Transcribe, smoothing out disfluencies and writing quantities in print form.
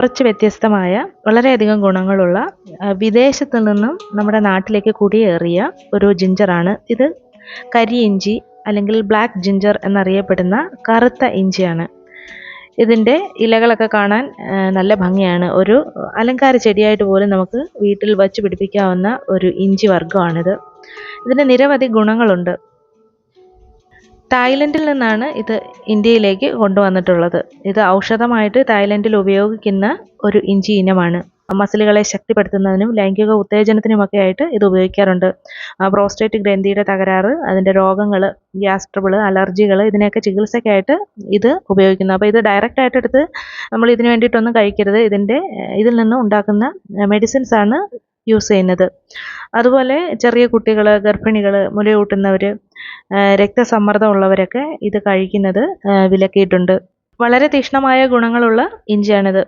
കുറച്ച് വ്യത്യസ്തമായ വളരെയധികം ഗുണങ്ങളുള്ള വിദേശത്തു നിന്നും നമ്മുടെ നാട്ടിലേക്ക് കുടിയേറിയ ഒരു ജിഞ്ചറാണ് ഇത്. കരി ഇഞ്ചി അല്ലെങ്കിൽ ബ്ലാക്ക് ജിഞ്ചർ എന്നറിയപ്പെടുന്ന കറുത്ത ഇഞ്ചിയാണ്. ഇതിൻ്റെ ഇലകളൊക്കെ കാണാൻ നല്ല ഭംഗിയാണ്. ഒരു അലങ്കാര ചെടിയായിട്ട് പോലും നമുക്ക് വീട്ടിൽ വച്ച് പിടിപ്പിക്കാവുന്ന ഒരു ഇഞ്ചി വർഗ്ഗമാണിത്. ഇതിന് നിരവധി ഗുണങ്ങളുണ്ട്. തായ്ലൻഡിൽ നിന്നാണ് ഇത് ഇന്ത്യയിലേക്ക് കൊണ്ടുവന്നിട്ടുള്ളത്. ഇത് ഔഷധമായിട്ട് തായ്ലൻഡിൽ ഉപയോഗിക്കുന്ന ഒരു ഇഞ്ചി ഇനമാണ്. മസിലുകളെ ശക്തിപ്പെടുത്തുന്നതിനും ലൈംഗിക ഉത്തേജനത്തിനുമൊക്കെ ആയിട്ട് ഇത് ഉപയോഗിക്കാറുണ്ട്. പ്രോസ്റ്റേറ്റ് ഗ്രന്ഥിയുടെ തകരാറ്, അതിൻ്റെ രോഗങ്ങൾ, ഗ്യാസ് ട്രബിൾ, അലർജികൾ, ഇതിനെയൊക്കെ ചികിത്സയ്ക്കായിട്ട് ഇത് ഉപയോഗിക്കുന്നു. അപ്പോൾ ഇത് ഡയറക്റ്റായിട്ട് എടുത്ത് നമ്മൾ ഇതിന് വേണ്ടിയിട്ടൊന്നും കഴിക്കരുത്. ഇതിൽ നിന്ന് ഉണ്ടാക്കുന്ന മെഡിസിൻസ് ആണ് യൂസ് ചെയ്യുന്നത്. അതുപോലെ ചെറിയ കുട്ടികൾ, ഗർഭിണികൾ, മുലയൂട്ടുന്നവർ, രക്തസമ്മർദ്ദം ഉള്ളവരൊക്കെ ഇത് കഴിക്കുന്നത് വിലക്കിയിട്ടുണ്ട്. വളരെ തീക്ഷ്ണമായ ഗുണങ്ങളുള്ള ഇഞ്ചിയാണിത്.